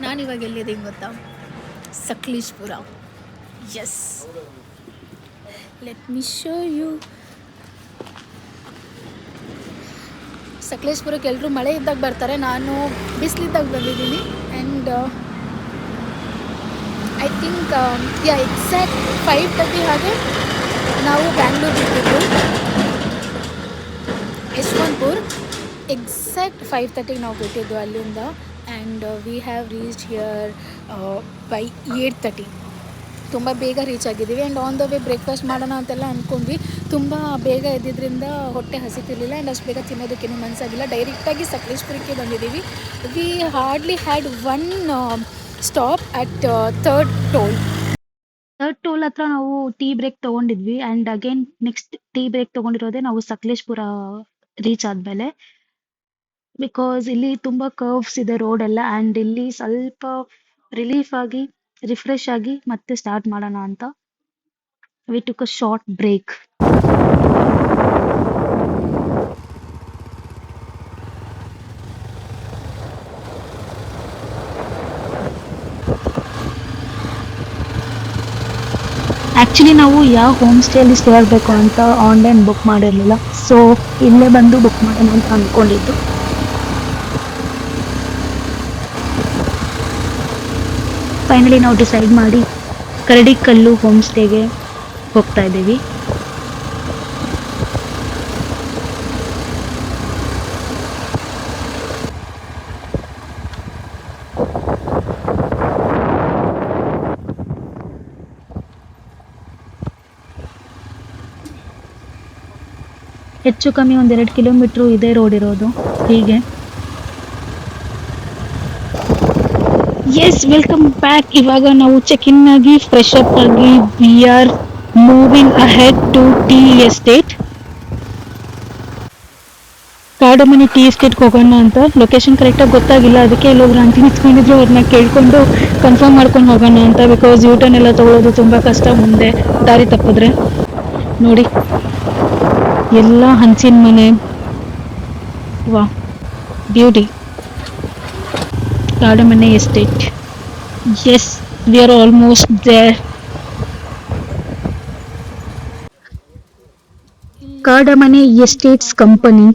ನಾನಿವಾಗ ಎಲ್ಲಿದ್ದೀನಿ ಗೊತ್ತಾ? Sakleshpur. Yes, let me show you. ಸಕಲೇಶ್ಪುರಕ್ಕೆ ಎಲ್ಲರೂ ಮಳೆ ಇದ್ದಾಗ ಬರ್ತಾರೆ, ನಾನು ಬಿಸಿಲಿದ್ದಾಗ ಬಂದಿದ್ದೀನಿ. ಆ್ಯಂಡ್ ಐ ಥಿಂಕ್ ಎಕ್ಸಾಕ್ಟ್ 5:30 ಹಾಗೆ ನಾವು ಬ್ಯಾಂಗ್ಳೂರು ಬಿಟ್ಟಿದ್ದು, ಯಶವಂತಪುರ್. ಎಕ್ಸಾಕ್ಟ್ 5:30 ನಾವು ಬಿಟ್ಟಿದ್ದು ಅಲ್ಲಿಂದ. And we have reached here by 8:30. ತುಂಬ ಬೇಗ ರೀಚ್ ಆಗಿದ್ದೀವಿ. And on the way breakfast ಮಾಡೋಣ ಅಂತೆಲ್ಲ ಅಂದ್ಕೊಂಡ್ವಿ. ತುಂಬ ಬೇಗ ಎದ್ದಿದ್ದರಿಂದ ಹೊಟ್ಟೆ ಹಸಿತಿರ್ಲಿಲ್ಲ. ಆ್ಯಂಡ್ ಅಷ್ಟು ಬೇಗ ತಿನ್ನೋದಕ್ಕೇನು ಮನಸ್ಸಾಗಿಲ್ಲ. ಡೈರೆಕ್ಟಾಗಿ ಸಕಲೇಶ್ಪುರಕ್ಕೆ ಬಂದಿದ್ದೀವಿ. We hardly had one stop at third toll ಹತ್ರ ನಾವು ಟೀ ಬ್ರೇಕ್ ತೊಗೊಂಡಿದ್ವಿ. And again next tea break ತೊಗೊಂಡಿರೋದೇ ನಾವು ಸಕಲೇಶ್ಪುರ ರೀಚ್ ಆದಮೇಲೆ. ಬಿಕಾಸ್ ಇಲ್ಲಿ ತುಂಬ ಕರ್ವ್ಸ್ ಇದೆ ರೋಡ್ ಎಲ್ಲ. ಆ್ಯಂಡ್ ಇಲ್ಲಿ ಸ್ವಲ್ಪ ರಿಲೀಫ್ ಆಗಿ ರಿಫ್ರೆಶ್ ಆಗಿ ಮತ್ತೆ ಸ್ಟಾರ್ಟ್ ಮಾಡೋಣ ಅಂತ we took a short break. Actually ನಾವು ಯಾವ ಹೋಮ್ ಸ್ಟೇಯಲ್ಲಿ ಸ್ಟೇ ಆಗಬೇಕು ಅಂತ ಆನ್ಲೈನ್ ಬುಕ್ ಮಾಡಿರಲಿಲ್ಲ. ಸೊ ಇಲ್ಲೇ ಬಂದು ಬುಕ್ ಮಾಡೋಣ ಅಂತ ಅಂದ್ಕೊಂಡಿದ್ದು. ಫೈನಲಿ ನಾವು ಡಿಸೈಡ್ ಮಾಡಿ ಕರಡಿಕಲ್ಲು ಹೋಮ್ ಸ್ಟೇಗೆ ಹೋಗ್ತಾ ಇದ್ದೀವಿ. ಹೆಚ್ಚು ಕಮ್ಮಿ 1-2 ಕಿಲೋಮೀಟ್ರು ಇದೇ ರೋಡ್ ಇರೋದು. ಹೀಗೆ ಎಸ್, ವೆಲ್ಕಮ್ ಬ್ಯಾಕ್. ಇವಾಗ ನಾವು ಚೆಕ್ ಇನ್ ಆಗಿ ಫ್ರೆಶ್ ಅಪ್ ಆಗಿ we are moving ahead to tea estate. Kadamane tea ಎಸ್ಟೇಟ್ಗೆ ಹೋಗೋಣ ಅಂತ. ಲೊಕೇಶನ್ ಕರೆಕ್ಟಾಗಿ ಗೊತ್ತಾಗಿಲ್ಲ, ಅದಕ್ಕೆ ಎಲ್ಲೊಬ್ರು ಆಂಟಿ ನಿಂತ್ಕೊಂಡಿದ್ರು, ಅವ್ರನ್ನ ಕೇಳಿಕೊಂಡು ಕನ್ಫರ್ಮ್ ಮಾಡ್ಕೊಂಡು ಹೋಗೋಣ ಅಂತ. ಬಿಕಾಸ್ ಯೂಟರ್ನ್ ಎಲ್ಲ ತೊಗೊಳೋದು ತುಂಬ ಕಷ್ಟ ಮುಂದೆ ದಾರಿ ತಪ್ಪಿದ್ರೆ. ನೋಡಿ, ಎಲ್ಲ ಹಂಚಿನ ಮನೆ. Wow, beauty. Kadamane estate. Yes, we are almost there. Kadamane estates company.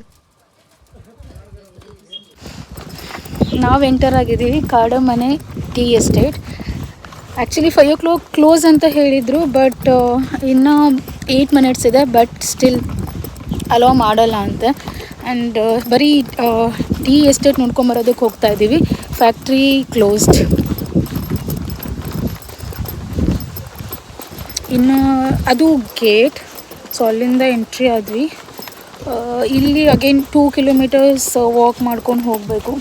ನಾವು ಎಂಟರ್ ಆಗಿದ್ದೀವಿ Kadamane tea estate. Actually 5 o'clock close ಅಂತ ಹೇಳಿದರು, ಬಟ್ ಇನ್ನೂ 8 minutes ಇದೆ. ಬಟ್ ಸ್ಟಿಲ್ ಅಲೋ ಮಾಡಲ್ಲ ಅಂತೆ. ಆ್ಯಂಡ್ ಬರೀ ಟೀ ಎಸ್ಟೇಟ್ ನೋಡ್ಕೊಂಬರೋದಕ್ಕೆ ಹೋಗ್ತಾ ಇದ್ದೀವಿ. Factory closed. ಇನ್ನು ಅದು ಗೇಟ್, ಸೊ ಅಲ್ಲಿಂದ ಎಂಟ್ರಿ ಆದ್ವಿ. ಇಲ್ಲಿ ಅಗೇನ್ 2 kilometers ವಾಕ್ ಮಾಡ್ಕೊಂಡು ಹೋಗಬೇಕು.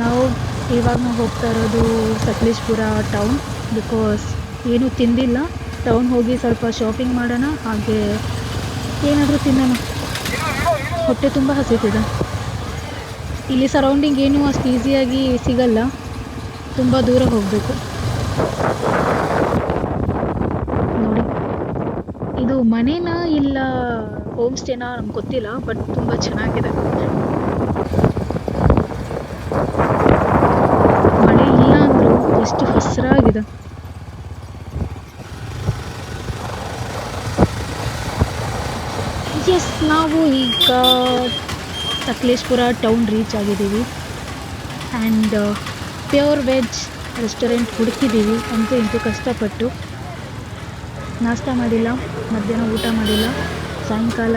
ನಾವು ಇವಾಗ ಹೋಗ್ತಾ ಇರೋದು ಸಕಲೇಶ್ಪುರ ಟೌನ್. ಬಿಕಾಸ್ ಏನೂ ತಿಂದಿಲ್ಲ. ಟೌನ್ ಹೋಗಿ ಸ್ವಲ್ಪ ಶಾಪಿಂಗ್ ಮಾಡೋಣ, ಹಾಗೆ ಏನಾದರೂ ತಿನ್ನೋಣ. ಹೊಟ್ಟೆ ತುಂಬ ಹಸಿತಿದೆ. ಇಲ್ಲಿ ಸರೌಂಡಿಂಗ್ ಏನೂ ಅಷ್ಟು ಈಸಿಯಾಗಿ ಸಿಗಲ್ಲ, ತುಂಬ ದೂರ ಹೋಗಬೇಕು. ನೋಡಿ, ಇದು ಮನೇನಾ ಇಲ್ಲ ಹೋಮ್ ಸ್ಟೇನಾ ನಮ್ಗೆ ಗೊತ್ತಿಲ್ಲ, ಬಟ್ ತುಂಬ ಚೆನ್ನಾಗಿದೆ. ಮಳೆ ಇಲ್ಲ ಅಂದರೂ ಎಷ್ಟು ಹಸಿರಾಗಿದೆ. ಎಸ್, ನಾವು ಈಗ ಸಕಲೇಶ್ಪುರ ಟೌನ್ ರೀಚ್ ಆಗಿದ್ದೀವಿ. ಆ್ಯಂಡ್ ಪ್ಯೂರ್ ವೆಜ್ ರೆಸ್ಟೋರೆಂಟ್ ಹುಡುಕಿದ್ದೀವಿ ಅಂತೂ ಇಂತೂ ಕಷ್ಟಪಟ್ಟು. ನಾಷ್ಟ ಮಾಡಿಲ್ಲ, ಮಧ್ಯಾಹ್ನ ಊಟ ಮಾಡಿಲ್ಲ. ಸಾಯಂಕಾಲ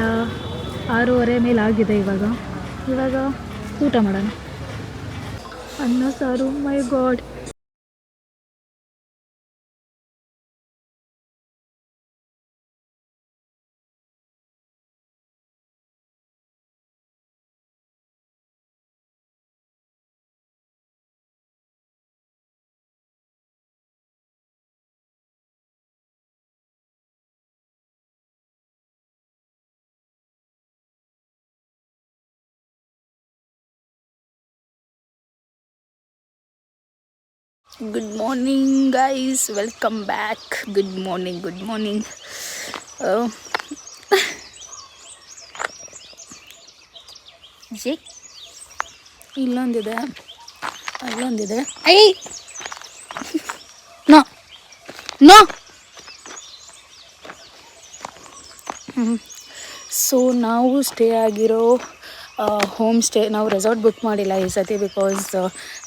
6:30 ಮೇಲೆ ಆಗಿದೆ. ಇವಾಗ ಊಟ ಮಾಡೋಣ. ಅನ್ನ ಸಾರು, my God. Good morning guys, welcome back. Good morning, good morning. ಜೆ ಇಲ್ಲೊಂದಿದೆ, ಅಲ್ಲೊಂದಿದೆ. I know no. ಸೊ ನಾವು ಸ್ಟೇ ಆಗಿರೋ ಹೋಮ್ ಸ್ಟೇ, ನಾವು ರೆಸಾರ್ಟ್ ಬುಕ್ ಮಾಡಿಲ್ಲ ಈ ಸತಿ because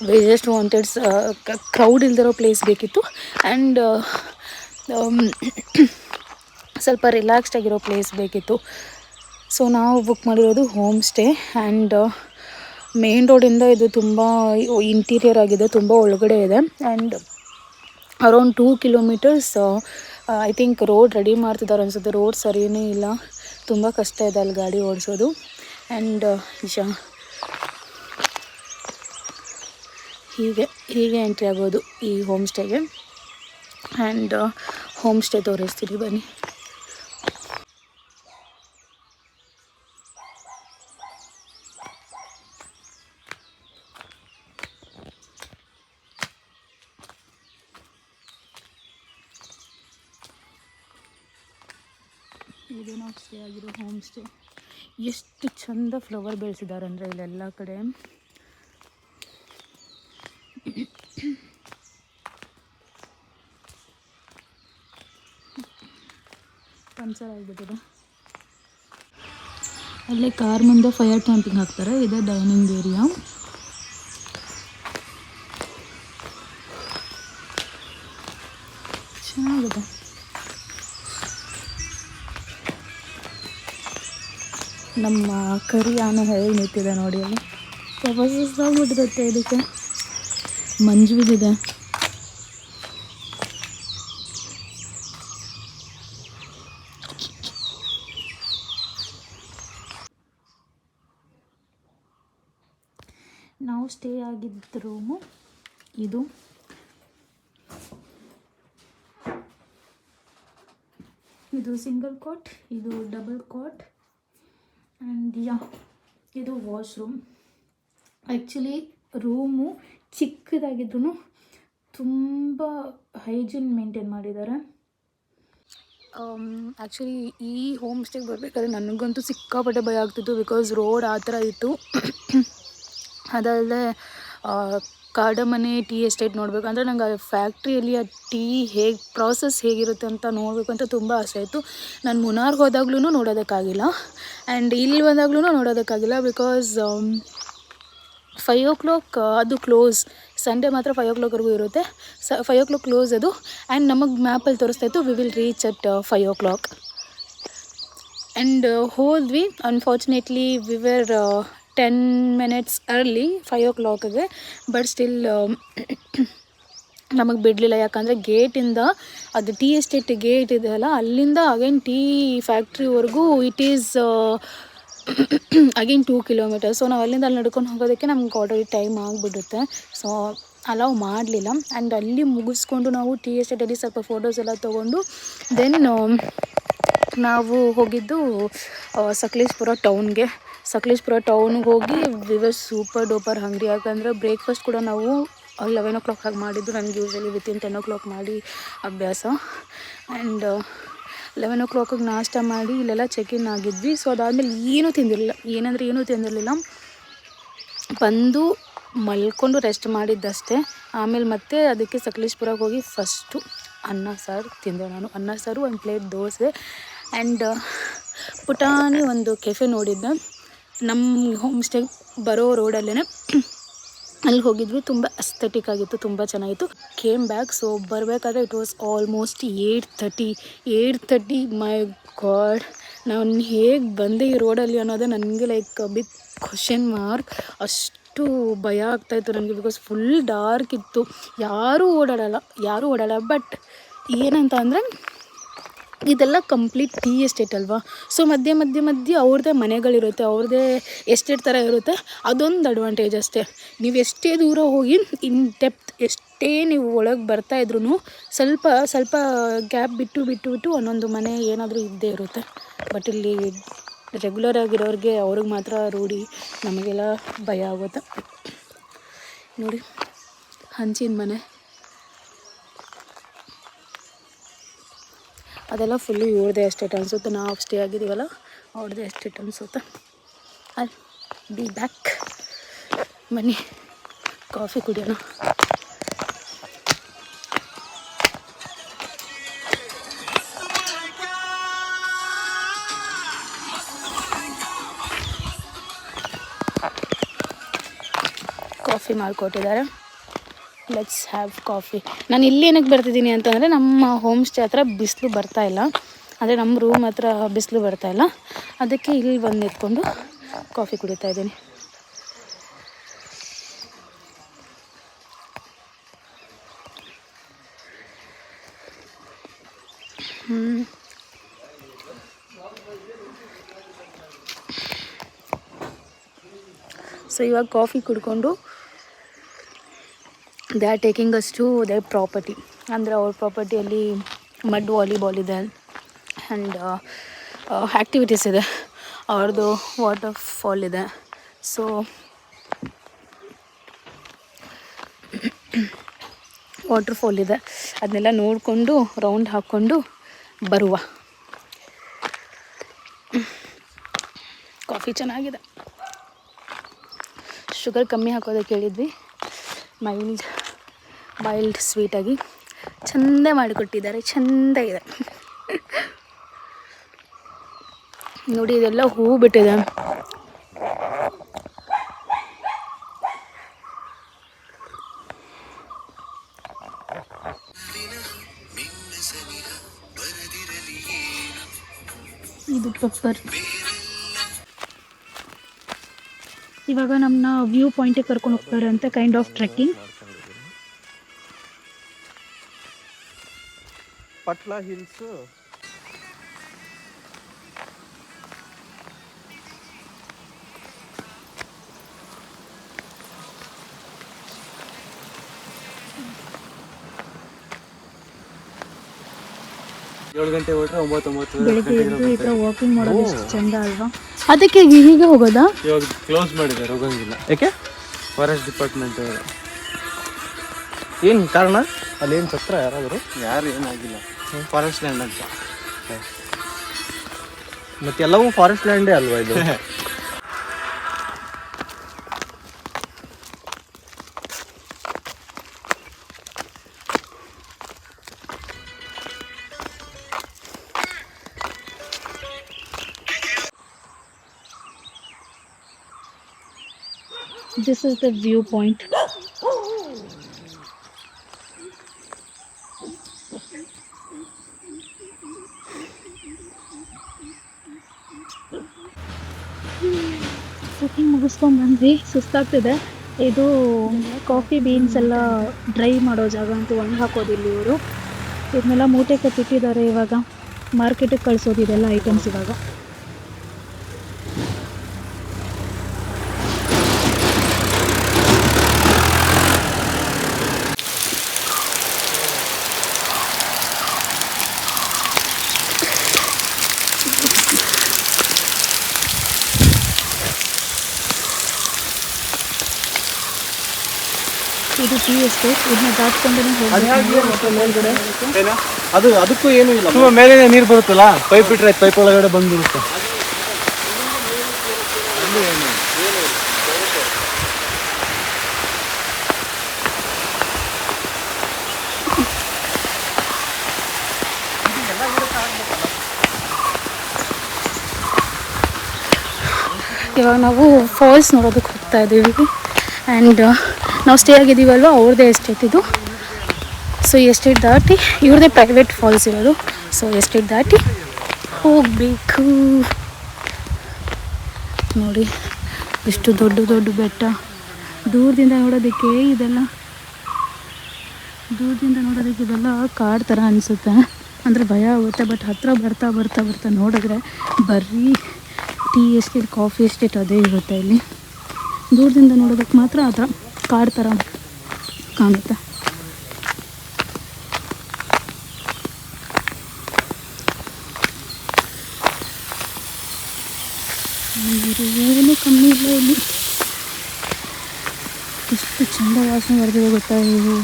we just wanted crowd ಇಲ್ದಿರೋ ಪ್ಲೇಸ್ ಬೇಕಿತ್ತು ಆ್ಯಂಡ್ ಸ್ವಲ್ಪ ರಿಲ್ಯಾಕ್ಸ್ಡ್ ಆಗಿರೋ ಪ್ಲೇಸ್ ಬೇಕಿತ್ತು. ಸೊ ನಾವು ಬುಕ್ ಮಾಡಿರೋದು ಹೋಮ್ ಸ್ಟೇ ಆ್ಯಂಡ್ ಮೇನ್ ರೋಡಿಂದ ಇದು ತುಂಬ ಇಂಟೀರಿಯರ್ ಆಗಿದೆ, ತುಂಬ ಒಳಗಡೆ ಇದೆ and around 2 kilometers I think road ready ಮಾಡ್ತಿದ್ದಾರೆ ಅನಿಸುತ್ತೆ. ರೋಡ್ ಸರಿಯೇ ಇಲ್ಲ, ತುಂಬ ಕಷ್ಟ ಇದೆ ಅಲ್ಲಿ ಗಾಡಿ ಓಡಿಸೋದು. ಆ್ಯಂಡ್ ಹೀಗೆ ಎಂಟ್ರಿ ಆಗೋದು ಈ ಹೋಮ್ ಸ್ಟೇಗೆ. ಆ್ಯಂಡ್ ಹೋಮ್ ಸ್ಟೇ ತೋರಿಸ್ತೀವಿ ಬನ್ನಿ. ಇದು ನಾವು ಸ್ಟೇ ಆಗಿರೋ ಹೋಮ್ ಸ್ಟೇ. ಎಷ್ಟು ಚಂದ ಫ್ಲವರ್ ಬೆಳೆಸಿದ್ದಾರೆ ಅಂದರೆ ಇಲ್ಲೆಲ್ಲ ಕಡೆ. ಪಂಚರ್ ಆಗಿಬಿಟ್ಟಿದೆ. ಅಲ್ಲೇ ಕಾರ್ ಮುಂದೆ ಫೈರ್ ಕ್ಯಾಂಪಿಂಗ್ ಹಾಕ್ತಾರೆ. ಇದೆ ಡೈನಿಂಗ್ ಏರಿಯಾ. ಚೆನ್ನಾಗಿದೆ. ನಮ್ಮ ಕರಿ ಆನೆ ಹೇಳಿ ನಿಂತಿದೆ ನೋಡಿ ಅಲ್ಲಿ. ಬಿಟ್ಟಿರುತ್ತೆ. ಇದಕ್ಕೆ ಮಂಜು ಬಿದ್ದಿದೆ. ನಾವು ಸ್ಟೇ ಆಗಿದ್ದ ರೂಮು ಇದು. ಇದು ಸಿಂಗಲ್ ಕಾಟ್, ಇದು ಡಬಲ್ ಕಾಟ್ ಆ್ಯಂಡ್ ಇದು ವಾಶ್ರೂಮ್. ಆ್ಯಕ್ಚುಲಿ ರೂಮು ಚಿಕ್ಕದಾಗಿದ್ರೂ ತುಂಬ ಹೈಜೀನ್ ಮೇಂಟೈನ್ ಮಾಡಿದ್ದಾರೆ. ಆ್ಯಕ್ಚುಲಿ ಈ ಹೋಮ್ ಸ್ಟೇಗೆ ಬರಬೇಕಾದ್ರೆ ನನಗಂತೂ ಸಿಕ್ಕಾಪಟ್ಟೆ ಭಯ ಆಗ್ತಿತ್ತು ಬಿಕಾಸ್ ರೋಡ್ ಆ ಥರ ಇತ್ತು. ಅದಲ್ಲದೆ ಕಾಡಮನೆ ಟೀ ಎಸ್ಟೇಟ್ ನೋಡಬೇಕು ಅಂದರೆ ನಂಗೆ ಆ ಫ್ಯಾಕ್ಟ್ರಿಯಲ್ಲಿ ಆ ಟೀ ಹೇಗೆ ಪ್ರಾಸೆಸ್ ಹೇಗಿರುತ್ತೆ ಅಂತ ನೋಡಬೇಕು ಅಂತ ತುಂಬ ಆಸೆ ಆಯಿತು. ನಾನು ಮುನ್ನಾರ್ಗೆ ಹೋದಾಗ್ಲೂ ನೋಡೋದಕ್ಕಾಗಿಲ್ಲ ಆ್ಯಂಡ್ ಇಲ್ಲಿ ಬಂದಾಗ್ಲೂ ನೋಡೋದಕ್ಕಾಗಿಲ್ಲ ಬಿಕಾಸ್ 5 o'clock ಅದು ಕ್ಲೋಸ್. ಸಂಡೇ ಮಾತ್ರ 5 o'clockವರೆಗೂ ಇರುತ್ತೆ. 5 o'clock ಕ್ಲೋಸ್ ಅದು. ಆ್ಯಂಡ್ ನಮಗೆ ಮ್ಯಾಪಲ್ಲಿ ತೋರಿಸ್ತಾಯಿತ್ತು we will reach at 5 o'clock. And ಹೋದ್ವಿ. Unfortunately we were 10 minutes early 5 o'clockಗೆ. ಬಟ್ ಸ್ಟಿಲ್ ನಮಗೆ ಬಿಡಲಿಲ್ಲ. ಯಾಕಂದರೆ ಗೇಟಿಂದ ಅದು ಟೀ ಎಸ್ಟೇಟ್ ಗೇಟ್ ಇದೆಯಲ್ಲ, ಅಲ್ಲಿಂದ ಅಗೇನ್ ಟೀ ಫ್ಯಾಕ್ಟ್ರಿವರೆಗೂ it is again 2 kilometers. So ನಾವು ಅಲ್ಲಿಂದ ಅಲ್ಲಿ ನಡ್ಕೊಂಡು ಹೋಗೋದಕ್ಕೆ ನಮ್ಗೆ ಆಲ್ರೆಡಿ ಟೈಮ್ ಆಗಿಬಿಡುತ್ತೆ. ಸೊ ಅಲೌ ಮಾಡಲಿಲ್ಲ. ಆ್ಯಂಡ್ ಅಲ್ಲಿ ಮುಗಿಸ್ಕೊಂಡು ನಾವು ಟೀ ಎಸ್ಟೇಟಲ್ಲಿ ಸ್ವಲ್ಪ ಫೋಟೋಸ್ ಎಲ್ಲ ತೊಗೊಂಡು ದೆನ್ ನಾವು ಹೋಗಿದ್ದು ಸಕಲೇಶ್ಪುರ ಟೌನ್ಗೆ. ಸಕಲೇಶ್ಪುರ ಟೌನ್ಗೆ ಹೋಗಿ ವಿ ವರ್ ಸೂಪರ್ ಡೂಪರ್ ಹಂಗ್ರಿ. ಯಾಕಂದರೆ ಬ್ರೇಕ್ಫಾಸ್ಟ್ ಕೂಡ ನಾವು 11 o'clock ಹಾಗೆ ಮಾಡಿದ್ದು. ನನಗೆ ಯೂಶ್ವಲಿ ವಿತಿನ್ 10 o'clock ಮಾಡಿ ಅಭ್ಯಾಸ. ಆ್ಯಂಡ್ 11 o'clockಗೆ ನಾಷ್ಟ ಮಾಡಿ ಇಲ್ಲೆಲ್ಲ ಚೆಕ್-ಇನ್ ಆಗಿದ್ವಿ. ಸೊ ಅದಾದಮೇಲೆ ಏನೂ ತಿಂದಿರಲಿಲ್ಲ. ಬಂದು ಮಲ್ಕೊಂಡು ರೆಸ್ಟ್ ಮಾಡಿದ್ದಷ್ಟೇ. ಆಮೇಲೆ ಮತ್ತೆ ಅದಕ್ಕೆ ಸಕಲೇಶ್ಪುರಕ್ಕೆ ಹೋಗಿ ಫಸ್ಟು ಅನ್ನ ಸಾರು ತಿಂದೆ ನಾನು. ಅನ್ನ ಸಾರು, 1 plate ದೋಸೆ ಆ್ಯಂಡ್ ಪುಟಾಣಿ ಒಂದು ಕೆಫೆ ನೋಡಿದ್ದೆ ನಮ್ಮ ಹೋಮ್ ಸ್ಟೇ ಬರೋ ರೋಡಲ್ಲೇ. ಅಲ್ಲಿ ಹೋಗಿದ್ವಿ. ತುಂಬ ಅಸ್ಥೆಟಿಕ್ ಆಗಿತ್ತು, ತುಂಬ ಚೆನ್ನಾಗಿತ್ತು. Came back. ಸೊ ಬರಬೇಕಾದ್ರೆ it was almost 8:30. My god, ನಾನು ಹೇಗೆ ಬಂದೆ ಈ ರೋಡಲ್ಲಿ ಅನ್ನೋದೇ ನನಗೆ ಲೈಕ್ ಬಿಗ್ ಕ್ವಶನ್ ಮಾರ್ಕ್. ಅಷ್ಟು ಭಯ ಆಗ್ತಾಯಿತ್ತು ನನಗೆ ಬಿಕಾಸ್ ಫುಲ್ ಡಾರ್ಕ್ ಇತ್ತು. ಯಾರೂ ಓಡಾಡಲ್ಲ. ಬಟ್ ಏನಂತ ಅಂದರೆ ಇದೆಲ್ಲ ಕಂಪ್ಲೀಟ್ ಟೀ ಎಸ್ಟೇಟ್ ಅಲ್ವಾ. ಸೊ ಮಧ್ಯೆ ಅವ್ರದ್ದೇ ಮನೆಗಳಿರುತ್ತೆ, ಅವ್ರದ್ದೇ ಎಸ್ಟೇಟ್ ಥರ ಇರುತ್ತೆ. ಅದೊಂದು ಅಡ್ವಾಂಟೇಜ್ ಅಷ್ಟೇ. ನೀವು ಎಷ್ಟೇ ದೂರ ಹೋಗಿ ಇನ್ ಡೆಪ್ತ್ ಎಷ್ಟೇ ನೀವು ಒಳಗೆ ಬರ್ತಾಯಿದ್ರು ಸ್ವಲ್ಪ ಗ್ಯಾಪ್ ಬಿಟ್ಟು ಒಂದೊಂದು ಮನೆ ಏನಾದರೂ ಇದ್ದೇ ಇರುತ್ತೆ. ಬಟ್ ಇಲ್ಲಿ ರೆಗ್ಯುಲರ್ ಆಗಿರೋರಿಗೆ ಅವ್ರಿಗೆ ಮಾತ್ರ ರೂಢಿ, ನಮಗೆಲ್ಲ ಭಯ ಆಗುತ್ತೆ. ನೋಡಿ, ಹಂಚಿನ ಮನೆ ಅದೆಲ್ಲ ಫುಲ್ಲು ಇವ್ರದೇ ಎಸ್ಟೇಟ್ ಅನಿಸುತ್ತೆ. ನಾವು ಸ್ಟೇ ಆಗಿದ್ದೀವಲ್ಲ ಅವ್ರದ್ದೇ ಎಸ್ಟೇಟ್ ಅನಿಸುತ್ತೆ. ಅಲ್ಲಿ ಬಿ ಬ್ಯಾಕ್. ಬನ್ನಿ ಕಾಫಿ ಕುಡಿಯೋಣ. ಕಾಫಿ ಮಾಡಿಕೊಟ್ಟಿದ್ದಾರೆ. Let's have coffee. ನಾನು ಇಲ್ಲಿ ಏನಕ್ಕೆ ಬರ್ತಿದ್ದೀನಿ ಅಂತಂದರೆ ನಮ್ಮ ಹೋಮ್ ಸ್ಟೇ ಹತ್ರ ಬಿಸಿಲು ಬರ್ತಾಯಿಲ್ಲ, ಅಂದರೆ ನಮ್ಮ ರೂಮ್ ಹತ್ರ ಬಿಸಿಲು ಬರ್ತಾಯಿಲ್ಲ, ಅದಕ್ಕೆ ಇಲ್ಲಿ ಬಂದು ನಿಂತ್ಕೊಂಡು ಕಾಫಿ ಕುಡಿತಾ ಇದ್ದೀನಿ. ಸೊ ಇವಾಗ ಕಾಫಿ ಕುಡ್ಕೊಂಡು they are taking us to their property. ಅಂದರೆ ಅವ್ರ ಪ್ರಾಪರ್ಟಿಯಲ್ಲಿ ಮಡ್ ವಾಲಿಬಾಲ್ ಇದೆ ಆ್ಯಂಡ್ ಆ್ಯಕ್ಟಿವಿಟೀಸ್ ಇದೆ. ಅವ್ರದ್ದು ವಾಟರ್ ಫಾಲ್ ಇದೆ. ಸೊ ವಾಟರ್ ಫಾಲ್ ಇದೆ, ಅದನ್ನೆಲ್ಲ ನೋಡಿಕೊಂಡು ರೌಂಡ್ ಹಾಕ್ಕೊಂಡು ಬರುವ. ಕಾಫಿ ಚೆನ್ನಾಗಿದೆ. ಶುಗರ್ ಕಮ್ಮಿ ಹಾಕೋದಕ್ಕೆ ಹೇಳಿದ್ವಿ. ಮೈಲ್ಡ್ ಸ್ವೀಟಾಗಿ ಚೆಂದ ಮಾಡಿಕೊಟ್ಟಿದ್ದಾರೆ. ಚೆಂದ ಇದೆ ನೋಡಿ. ಇದೆಲ್ಲ ಹೂ ಬಿಟ್ಟಿದೆ. ಇದು ಪಪ್ಪರ್. ಇವಾಗ ನಮ್ಮನ್ನ ವ್ಯೂ ಪಾಯಿಂಟಿಗೆ ಕರ್ಕೊಂಡು ಹೋಗ್ತಾರೆ ಅಂತ, kind of trekking. Patla hills. ಗಂಟೆ ಹೊರಟ್ರೆ 9 ಬೆಳಿಗ್ಗೆ ಎದ್ದು ಈ ಥರ ವಾಕಿಂಗ್ ಮಾಡೋದು ಎಷ್ಟು ಚಂದ ಅಲ್ವಾ. ಅದಕ್ಕೆ ಹೀಗೆ ಹೋಗೋದಾ? ಇವಾಗ ಕ್ಲೋಸ್ ಮಾಡಿದ್ದಾರೆ, ಹೋಗಂಗಿಲ್ಲ. ಯಾಕೆ? Forest department. ಏನು ಕಾರಣ? ಅಲ್ಲೇನು ಸತ್ರ ಯಾರಾದರೂ? ಯಾರು ಏನಾಗಿಲ್ಲ. ಫಾರೆಸ್ಟ್ ಲ್ಯಾಂಡ್ ಅಂತ. ಮತ್ತೆಲ್ಲವೂ ಫಾರೆಸ್ಟ್ ಲ್ಯಾಂಡೇ ಅಲ್ವಾ ಇದು? This is the view point. Cooking ಮುಗಿಸ್ಕೊಂಡು ಬಂದ್ವಿ, ಸುಸ್ತಾಗ್ತಿದೆ. ಇದು ಕಾಫಿ ಬೀನ್ಸ್ ಎಲ್ಲ ಡ್ರೈ ಮಾಡೋ ಜಾಗ ಅಂತ ಒಣ ಹಾಕೋದಿಲ್ಲ ಇವರು. ಇದನ್ನೆಲ್ಲ ಮೂಟೆ ಕಟ್ಟಿಟ್ಟಿದ್ದಾರೆ. ಇವಾಗ ಮಾರ್ಕೆಟಿಗೆ ಕಳಿಸೋದು ಇದೆಲ್ಲ ಐಟಮ್ಸ್. ಇವಾಗ ಇದು ಟೀ ಎಸ್ಟೇಟ್. ಇದನ್ನ ದಾಟ್ಕೊಂಡೇ ಹೋಗಿ. ಅದು ಅದಕ್ಕೂ ಏನು ಇಲ್ಲ, ತುಂಬ ಮೇಲೆ ನೀರು ಬರುತ್ತಲ್ಲ, ಪೈಪ್ ಬಿಟ್ರೆ ಪೈಪ್ ಒಳಗಡೆ ಬಂದ್ಬಿಡುತ್ತೆ. ಇವಾಗ ನಾವು ಫಾಲ್ಸ್ ನೋಡೋದಕ್ಕೆ ಹೋಗ್ತಾ ಇದ್ದೀವಿ. ಆ್ಯಂಡ್ ನಾವು ಸ್ಟೇ ಆಗಿದ್ದೀವಲ್ವ, ಅವ್ರದ್ದೇ ಎಸ್ಟೇಟ್ ಇದು. ಸೊ ಎಸ್ಟೇಟ್ ದಾಟಿ, ಇವ್ರದ್ದೇ ಪ್ರೈವೇಟ್ ಫಾಲ್ಸ್ ಇರೋದು. ಸೊ ಎಸ್ಟೇಟ್ ದಾಟಿ ಹೋಗಬೇಕು. ನೋಡಿ ಎಷ್ಟು ದೊಡ್ಡ ದೊಡ್ಡ ಬೆಟ್ಟ. ದೂರದಿಂದ ನೋಡೋದಕ್ಕೆ ಇದೆಲ್ಲ ಕಾಡು ಥರ ಅನಿಸುತ್ತೆ, ಅಂದರೆ ಭಯ ಆಗುತ್ತೆ. ಬಟ್ ಹತ್ತಿರ ಬರ್ತಾ ಬರ್ತಾ ಬರ್ತಾ ನೋಡಿದ್ರೆ ಬರೀ ಟೀ ಎಸ್ಟೇಟ್, ಕಾಫಿ ಎಸ್ಟೇಟ್ ಅದೇ ಇರುತ್ತೆ ಇಲ್ಲಿ. ದೂರದಿಂದ ನೋಡೋದಕ್ಕೆ ಮಾತ್ರ ಆ ಥರ ಕಾಡು ಥರ ಕಾಣುತ್ತೆ. ಏನು ಕಮ್ಮಿ ಇಲ್ಲ ಇಲ್ಲಿ. ಎಷ್ಟು ಚೆಂದ ವಾಸನೆ ಬರ್ತಿದೆ ಗೊತ್ತಾ ಇವು.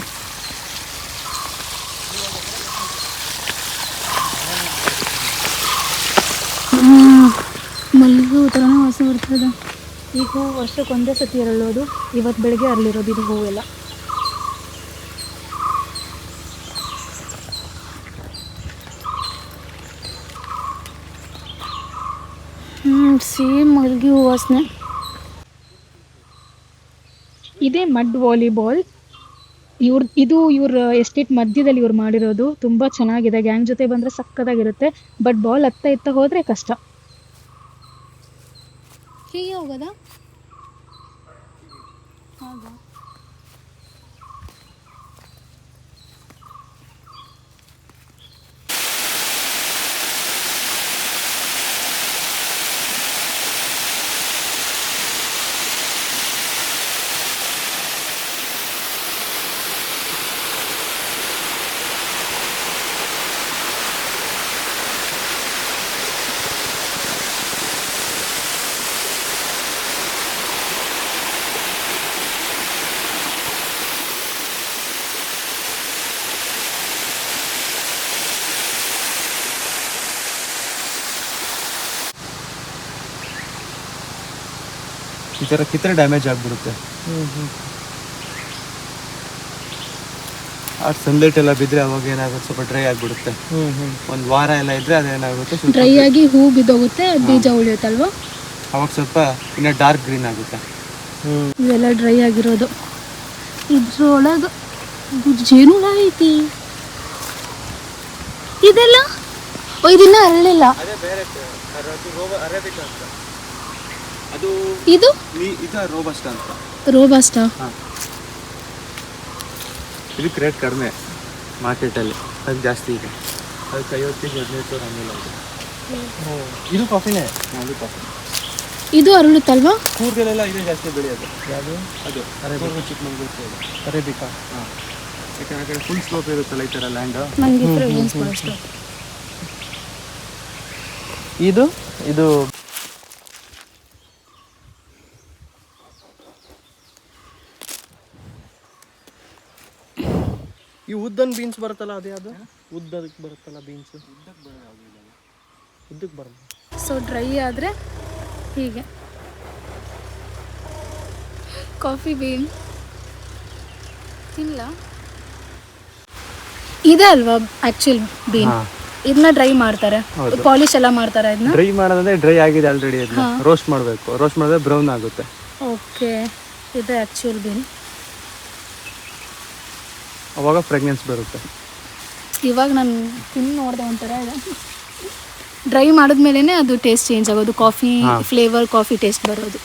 ಮಲ್ಲಿಗೆ ಹೂ ಥರನೇ ವಾಸ ಬರ್ತದೆ. ಈ ಹೂ ವರ್ಷಕ್ಕೆ ಒಂದೇ ಸತಿ ಅರಳೋದು, ಇವತ್ತು ಬೆಳಗ್ಗೆ ಅರಳಿರೋದು ಇದು ಹೂವೆಲ್ಲ. ಸೇಮ್ ಮಲ್ಲಿಗೆ ಹೂ ವಾಸನೆ. ಇದೇ ಮಡ್ ವಾಲಿಬಾಲ್. ಇವ್ರ ಎಸ್ಟೇಟ್ ಮಧ್ಯದಲ್ಲಿ ಇವ್ರು ಮಾಡಿರೋದು. ತುಂಬ ಚೆನ್ನಾಗಿದೆ. ಗ್ಯಾಂಗ್ ಜೊತೆ ಬಂದರೆ ಸಕ್ಕತ್ತಾಗಿರುತ್ತೆ. ಬಟ್ ಬಾಲ್ ಹತ್ತ ಹೋದರೆ ಕಷ್ಟ. ಹೀಗೆ ಹೋಗೋದಾ? ಹೌದಾ? ಈ ಥರ ಕಿತ್ತರೆ ಡ್ಯಾಮೇಜ್ ಆಗಿಬಿಡುತ್ತೆ. ಆ ಸನ್ಲೈಟ್ ಎಲ್ಲ ಬಿದ್ದರೆ ಅವಾಗ ಏನಾಗುತ್ತೆ, ಸ್ವಲ್ಪ ಡ್ರೈ ಆಗಿಬಿಡುತ್ತೆ. ಒಂದು ವಾರ ಎಲ್ಲ ಇದ್ದರೆ ಅದೇನಾಗುತ್ತೆ, ಡ್ರೈ ಆಗಿ ಹೂ ಬಿದ್ದೋಗುತ್ತೆ, ಬೀಜ ಉಳಿಯುತ್ತಲ್ವ, ಅವಾಗ ಸ್ವಲ್ಪ ಇನ್ನೂ ಡಾರ್ಕ್ ಗ್ರೀನ್ ಆಗುತ್ತೆ. ಇವೆಲ್ಲ ಡ್ರೈ ಆಗಿರೋದು. ಇದ್ರೊಳಗೆ ಜೇನುಳ ಐತಿ. ಇದೆಲ್ಲ ಇದನ್ನ ಅರಳಿಲ್ಲ. ಅದು ಇದು ರೋಬಸ್ಟ ಅಂತ. ರೋಬಸ್ಟಾ? ಇದಕ್ಕೆ ರೇಟ್ ಕಡಿಮೆ ಮಾರ್ಕೆಟಲ್ಲಿ, ಅದು ಜಾಸ್ತಿ ಇದೆ. ಅದಕ್ಕೆ 50 15 ಹಂಗಿಲ್ಲ. ಇದು ಕಾಫಿನೇ. ಅದು ಕಾಫಿ. ಇದು ಅರಳುತ್ತಲ್ವಾ? ಕೂರ್ಗಲೆಲ್ಲ ಇದೆ ಜಾಸ್ತಿ ಬೆಳೆಯೋದು. ಯಾವುದು? ಅದು ಅರೇಬಿಕಾ. ಚಿಕ್ಕಮಂಗ್ಳೂರು ಅರೇಬಿಕಾ. ಹಾಂ, ಯಾಕಂದ್ರೆ ಆ ಕಡೆ ಫುಲ್ ಸ್ಲೋಪ್ ಇರುತ್ತಲ್ಲ ಈ ಥರ ಲ್ಯಾಂಡ್. ನನಗೆ ಫ್ರೇಗ್ರೆನ್ಸ್ ಬರೋಷ್ಟು. ಇದು ಇದು ಈ ಉದ್ದನ್ ಬೀನ್ಸ್ ಬರುತ್ತಲ್ಲ, ಅದೇ ಅದು ಉದ್ದಕ್ಕೆ ಬರುತ್ತಲ್ಲ ಬೀನ್ಸ್. ಉದ್ದಕ್ಕೆ ಬರಲ್ಲ. ಸೊ ಡ್ರೈ ಆದರೆ ಹೀಗೆ ಕಾಫಿ ಬೀನ್ ಇಲ್ಲ. ಇದೆ ಅಲ್ವಾ ಆ್ಯಕ್ಚುಲ್ ಬೀನ್? ಇದನ್ನ ಡ್ರೈ ಮಾಡ್ತಾರೆ, ಪಾಲಿಶ್ ಎಲ್ಲ ಮಾಡ್ತಾರೆ. ಇದನ್ನ ಡ್ರೈ ಮಾಡೋದಂದ್ರೆ ಡ್ರೈ ಆಗಿದೆ ಆಲ್ರೆಡಿ. ಅದನ್ನ ರೋಸ್ಟ್ ಮಾಡಬೇಕು. ರೋಸ್ಟ್ ಮಾಡಿದ್ರೆ ಬ್ರೌನ್ ಆಗುತ್ತೆ. ಓಕೆ, ಇದೆ ಆ್ಯಕ್ಚುಲ್ ಬೀನ್. ಅವಾಗ ಫ್ರೆಗ್ನೆನ್ಸ್ ಬರುತ್ತೆ. ಇವಾಗ ನಾನು ತಿಂದು ನೋಡಿದೆ, ಒಂಥರ ಇದೆ. ಡ್ರೈ ಮಾಡಿದ್ಮೇಲೆ ಅದು ಟೇಸ್ಟ್ ಚೇಂಜ್ ಆಗೋದು, ಕಾಫಿ ಫ್ಲೇವರ್, ಕಾಫಿ ಟೇಸ್ಟ್ ಬರೋದು.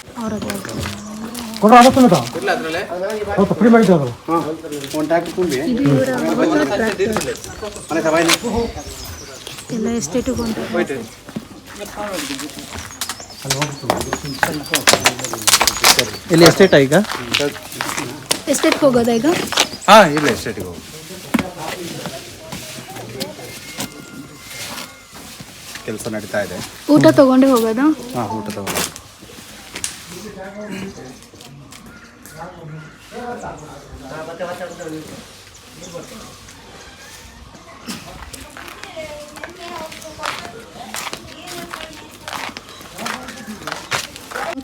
ಎಲ್ಲ ಎಸ್ಟೇಟಿಗೆ ಹೊಂಟು. ಇಲ್ಲಿ ಎಸ್ಟೇಟ್ ಈಗ ಎಸ್ಟೇಟ್ಗೆ ಹೋಗೋದಾ ಈಗ? ಹಾಂ, ಇಲ್ಲ ಎಸ್ಟೇಟಿಗೆ ಹೋಗಿ ಕೆಲಸ ನಡೀತಾ ಇದೆ. ಊಟ ತಗೊಂಡೇ ಹೋಗೋದಾ? ಹಾಂ, ಊಟ ತಗೊಂಡು.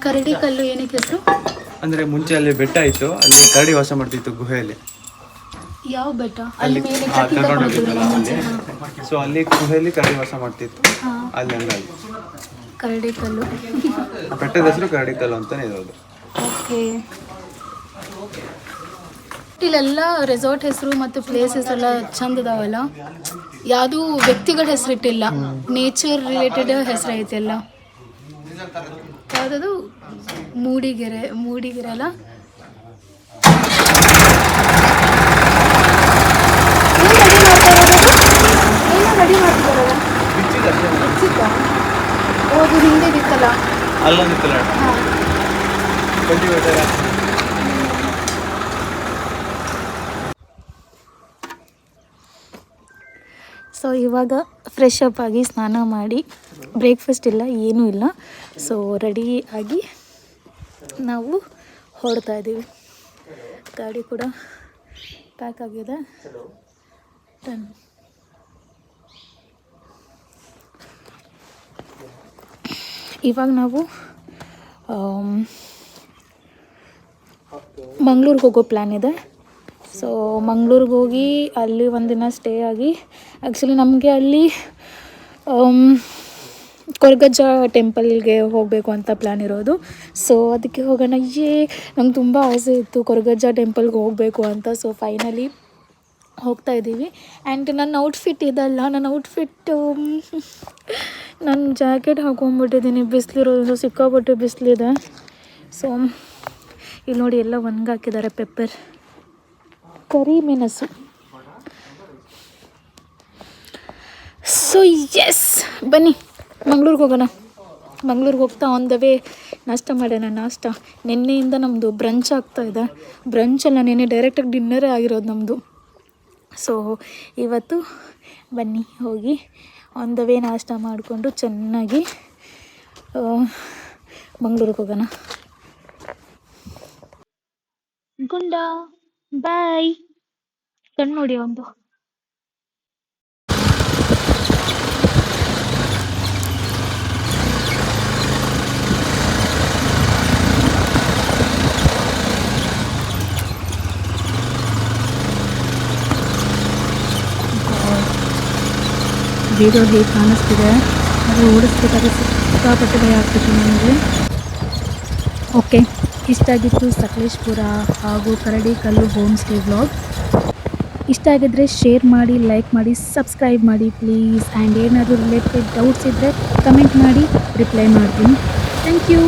ಕರಡಿ ಕಲ್ಲು ಏನಕ್ಕೆ ಹೆಸರು? ಅಂದರೆ ಮುಂಚೆ ಅಲ್ಲಿ ಬೆಟ್ಟ ಇತ್ತು, ಅಲ್ಲಿ ಕರಡಿ ವಾಸ ಮಾಡ್ತಿತ್ತು ಗುಹೆಯಲ್ಲಿ. ಯಾವ ಬೆಟ್ಟ? ಅಲ್ಲಿ ಮೇಲೆ ಕರ್ಕೊಂಡು ಹೋಗಿದ್ನಲ್ಲ ಅಲ್ಲಿ. ಸೊ ಅಲ್ಲಿ ಗುಹೆಯಲ್ಲಿ ಕರಡಿ ವಾಸ ಮಾಡ್ತಿತ್ತು. ಅಲ್ಲಿ ಹಂಗಾಗಿ ಕರಡಿ ಕಲ್ಲು. ಬೆಟ್ಟದ ಹೆಸರು ಕರಡಿ ಕಲ್ಲು ಅಂತಾನೆ ಇರೋದು. ಓಕೆ. ಇಲ್ಲೆಲ್ಲ ರೆಸಾರ್ಟ್ ಹೆಸರು ಮತ್ತು ಪ್ಲೇಸ್ ಹೆಸರೆಲ್ಲ ಚಂದ ಅದಾವಲ್ಲ. ಯಾವುದು ವ್ಯಕ್ತಿಗಳ ಹೆಸರಿಟ್ಟಿಲ್ಲ, ನೇಚರ್ ರಿಲೇಟೆಡ್ ಹೆಸರು ಐತೆ ಎಲ್ಲ. ಯಾವುದದು? ಮೂಡಿಗೆರೆ ಅಲ್ಲ? ರೆಡಿ ಮಾಡ್ತಿದ್ದಾರಲ್ಲ, ಅದು ಹಿಂದೆ ಇತ್ತಲ್ಲ, ಅಲ್ಲೊಂದಿತ್ತಲ್ಲ. ಸೊ ಇವಾಗ ಫ್ರೆಶ್ ಅಪ್ ಆಗಿ ಸ್ನಾನ ಮಾಡಿ, ಬ್ರೇಕ್ಫಾಸ್ಟ್ ಇಲ್ಲ, ಏನೂ ಇಲ್ಲ. ಸೊ ರೆಡಿ ಆಗಿ ನಾವು ಹೊರಡ್ತಾ ಇದ್ದೀವಿ. ಗಾಡಿ ಕೂಡ ಪ್ಯಾಕ್ ಆಗಿದೆ. ಡನ್. ಇವಾಗ ನಾವು ಮಂಗ್ಳೂರಿಗೆ ಹೋಗೋ ಪ್ಲ್ಯಾನ್ ಇದೆ. ಸೊ ಮಂಗ್ಳೂರಿಗೆ ಹೋಗಿ ಅಲ್ಲಿ ಒಂದಿನ ಸ್ಟೇ ಆಗಿ, ಆ್ಯಕ್ಚುಲಿ ನಮಗೆ ಅಲ್ಲಿ ಕೊರಗಜ್ಜ ಟೆಂಪಲ್ಗೆ ಹೋಗಬೇಕು ಅಂತ ಪ್ಲ್ಯಾನ್ ಇರೋದು. ಸೊ ಅದಕ್ಕೆ ಹೋಗೋಣ. ನಂಗೆ ತುಂಬ ಆಸೆ ಇತ್ತು ಕೊರಗಜ್ಜ ಟೆಂಪಲ್ಗೆ ಹೋಗಬೇಕು ಅಂತ. ಸೊ ಫೈನಲಿ ಹೋಗ್ತಾ ಇದ್ದೀವಿ. ಆ್ಯಂಡ್ ನನ್ನ ಔಟ್ಫಿಟ್ ಇದಲ್ಲ, ನನ್ನ ಔಟ್ಫಿಟ್ಟು ನಾನು ಜಾಕೆಟ್ ಹಾಕೊಂಡ್ಬಿಟ್ಟಿದ್ದೀನಿ, ಬಿಸಿಲಿರೋದು ಸಿಕ್ಕಾಪಟ್ಟೆ ಬಿಸಿಲಿದೆ. ಸೊ ಇಲ್ಲಿ ನೋಡಿ ಎಲ್ಲ ಒಣಗಾಕಿದ್ದಾರೆ ಪೆಪ್ಪರ್, ಕರಿಮೆಣಸು. ಸೊ ಎಸ್, ಬನ್ನಿ ಮಂಗ್ಳೂರಿಗೆ ಹೋಗೋಣ. ಮಂಗ್ಳೂರಿಗೆ ಹೋಗ್ತಾ ಆನ್ ದ ವೇ ನಾಷ್ಟ ಮಾಡೋಣ. ನಾಷ್ಟ ನಿನ್ನೆಯಿಂದ ನಮ್ಮದು ಬ್ರಂಚ್ ಆಗ್ತಾಯಿದೆ. ಬ್ರಂಚ್ ಅಲ್ಲ, ನೆನ್ನೆ ಡೈರೆಕ್ಟಾಗಿ ಡಿನ್ನರೇ ಆಗಿರೋದು ನಮ್ಮದು. ಸೊ ಇವತ್ತು ಬನ್ನಿ ಹೋಗಿ ಆನ್ ದ ವೇ ನಾಷ್ಟ ಮಾಡಿಕೊಂಡು ಚೆನ್ನಾಗಿ ಮಂಗ್ಳೂರಿಗೆ ಹೋಗೋಣ. ಗುಂಡ ಬಾಯ್, ಕಣ್ಣು ನೋಡಿ ಒಂದು. ವಿಡಿಯೋ ಹೇಗೆ ಕಾಣಿಸ್ತಿದೆ ಅದು ಓಡಿಸ್ಬೇಕಾದ್ರೆ ಸಿಕ್ಕಾಪಟ್ಟೆ ಭಯ ಆಗ್ತಿತ್ತು ನನಗೆ. ಓಕೆ, ಇಷ್ಟಾಗಿತ್ತು ಸಕಲೇಶ್ಪುರ ಹಾಗೂ ಕರಡಿಕಲ್ಲು ಹೋಮ್ ಸ್ಟೇ ವ್ಲಾಗ್. ಇಷ್ಟ ಆಗಿದ್ದರೆ ಶೇರ್ ಮಾಡಿ, ಲೈಕ್ ಮಾಡಿ, ಸಬ್ಸ್ಕ್ರೈಬ್ ಮಾಡಿ ಪ್ಲೀಸ್. ಆ್ಯಂಡ್ ಏನಾದರೂ ರಿಲೇಟೆಡ್ ಡೌಟ್ಸ್ ಇದ್ದರೆ ಕಮೆಂಟ್ ಮಾಡಿ, ರಿಪ್ಲೈ ಮಾಡ್ತೀನಿ. Thank you.